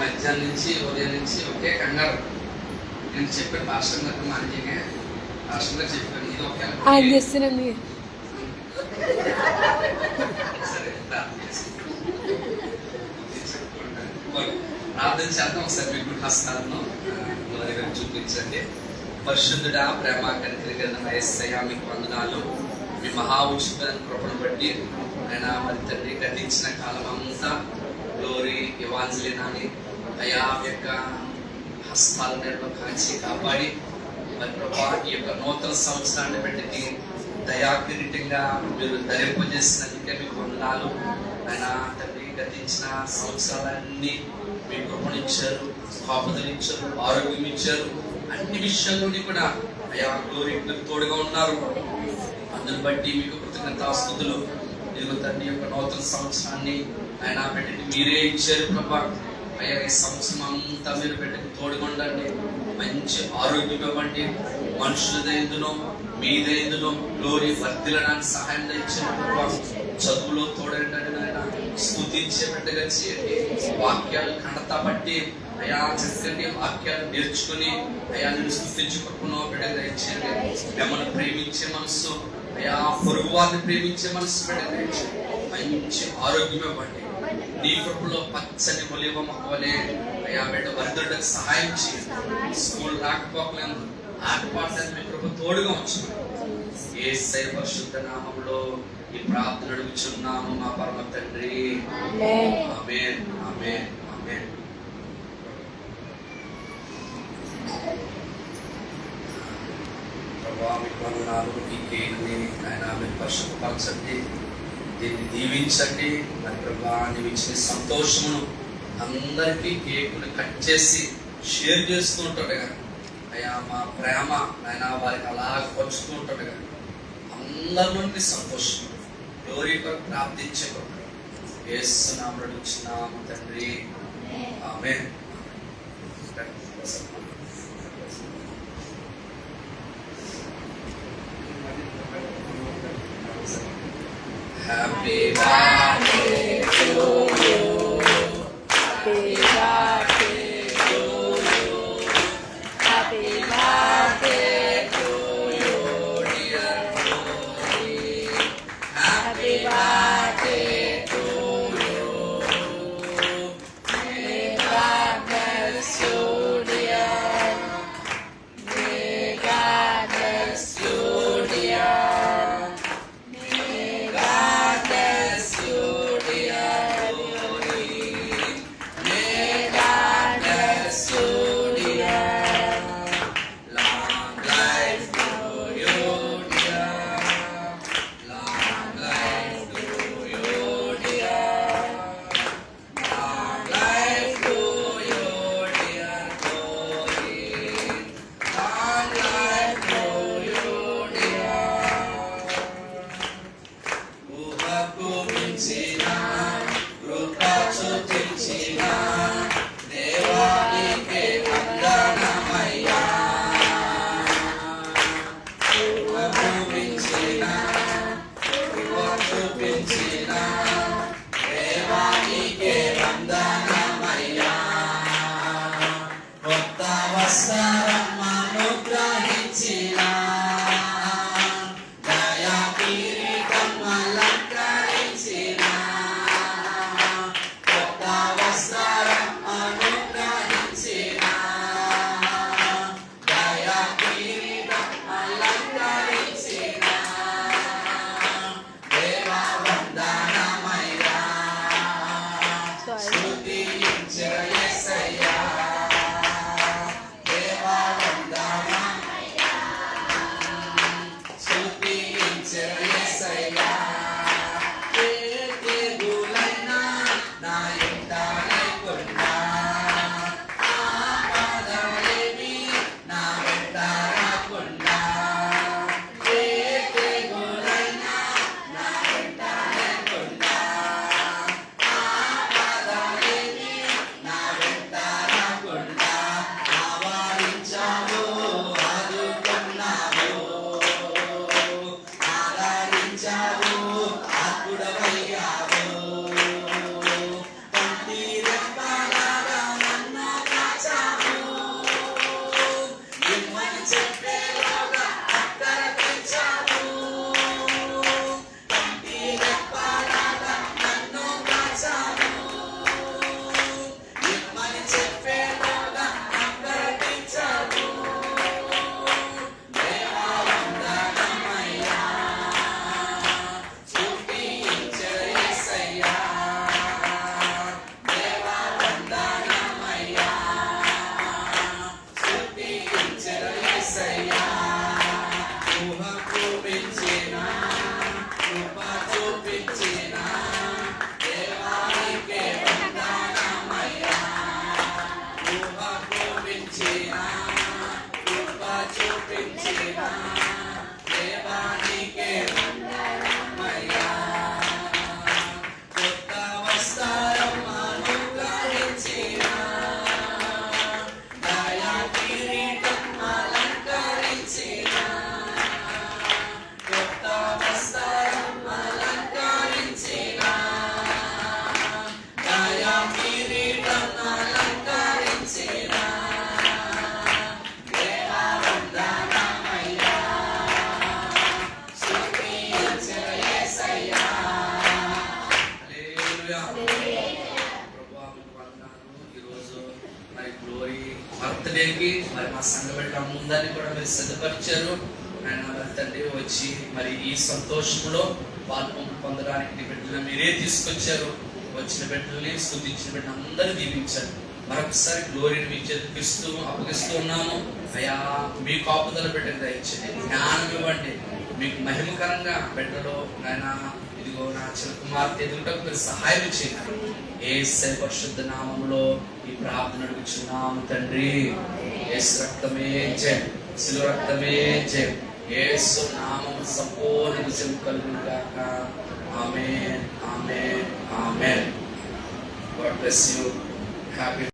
మధ్యాహ్నం నుంచి ఉదయం నుంచి ఒకే కంగారు. నేను చెప్పాను పాస్టర్ గారు మాంజీనే, పాస్టర్ గారు చెప్పాను ఇది ఒక సరే ప్రార్థన చేద్దాం. ఒకసారి మీ గుడి హస్తాలను మొదలుగా చూపించండి. పరిశుద్ధుడా, ప్రేమ కనికరిగిన యేసయ్యా మీకు వందనాలు. మీ మహా ఉచితమైన కృపను బట్టి ఆయన మరి తండ్రి గతించిన కాలం అంతా గ్లోరీ ఎవాంజలినాని అయా యొక్క హస్తాల నేరుగా కాచి కాపాడి మరి ప్రభా ఈ యొక్క నూతన సంవత్సరాన్ని బట్టి దయాకిరీటంగా మీరు ధరింపజేసినందుకే మీకు వందనాలు. ఆయన తండ్రి గతించిన సంవత్సరాలన్నీ మీ కృపణించారు, కాపుదలించారు, ఆరోగ్యం ఇచ్చారు. అన్ని విషయాల్లోని కూడా అయా గ్లోరీ మీరు తోడుగా ఉన్నారు. అందుని బట్టి మీకు కృతజ్ఞతాస్తుతులు. ఇదిగో తండ్రి యొక్క నూతన సంవత్సరాన్ని ఆయన బిడ్డకి మీరే ఇచ్చారు ప్రభా. అయ్యా ఈ సంవత్సరం అంతా మీరు బిడ్డకి తోడుగుండండి, మంచి ఆరోగ్యం ఇవ్వండి. మనుషులదైందులో మీదైందులో గ్లోరీ వర్ధిల్లడానికి సహాయం ఇచ్చిన ప్రభా. చదువులో తోడండి నాయన, స్తుతించే బిడ్డగా చేయండి. వాక్యాలు ఖండత బట్టి అయా చక్కని వాక్యాలు నేర్చుకుని అయా నేను స్తుతించుకున్న బిడ్డగా ఇచ్చేయండి. మిమ్మల్ని ప్రేమించే మనస్సు, అయా పొరుగు వారిని ప్రేమించే మనస్సు బిడ్డగా ఇచ్చేయండి. మంచి ఆరోగ్యం ఇవ్వండి. నీ కృపలో పచ్చని ఒలివ మొక్కవలే అయా బిడ్డ వర్ధులకు సహాయం చేయండి. స్కూల్ రాకపోకలేదు, ఆటపాటలు మీ కృప తోడుగా ఉంచున్నాను. యేసయ్య పరిశుద్ధ నామములో ఈ ప్రార్థన అడుగుచున్నాము మా పరమ తండ్రి. ఆమేన్, ఆమేన్, ఆమేన్. ప్రభా మీకు వందనాలు. ఈ కేక్ని ఆయన మీరు పరిశుద్ధపరచండి, దీన్ని దీవించండి. మరి ప్రభా నీవు ఇచ్చిన సంతోషమును అందరికీ కేకుని కట్ చేసి షేర్ చేస్తూ ఉంటాడుగా అయ్యా మా ప్రేమ ఆయన వారికి అలా పంచుతూ ఉంటాడుగా అందరిలోని సంతోషం గ్లోరీ కొరకు ప్రార్థించే కొరకు యేసు నామములో అడుగుచున్నాము తండ్రి. ఆమేన్. Happy birthday to you. Happy birthday to you. Happy birthday to you, dear Glory. Happy birthday to you. May God bless you, dear. May God bless you, dear. May బర్త్డేకి మరి మా సంఘ బిడ్డ అందరినీ కూడా మీరు సిద్ధపరిచారు. ఆయన మరి తండ్రి వచ్చి మరి ఈ సంతోషంలో పాల్పొంపు పొందడానికి నీ బిడ్డలను మీరే తీసుకొచ్చారు. వచ్చిన బిడ్డల్ని స్తుతించిన బిడ్డ అందరూ దీవించారు. మరొకసారి గ్లోరీని మీ చేతికిస్తూ అప్పగిస్తూ ఉన్నాము. అయ్యా మీ కాపుదల బిడ్డకు దయచేయండి, జ్ఞానం ఇవ్వండి, మీకు మహిమకరంగా బిడ్డలో నాయన ఇదిగో నా చిన్న కుమార్తె ఎదుగుటకు మీరు సహాయం చేయండి. యేసు పరిశుద్ధ నామములో ఈ ప్రార్థన అడుగుచున్నాము తండ్రి. యేసు రక్తమే జయం, శిలువ రక్తమే జయం. యేసు నామము సంపూర్ణ విజయం కలుగును గాక. ఆమేన్, ఆమేన్, ఆమేన్. God bless you. Happy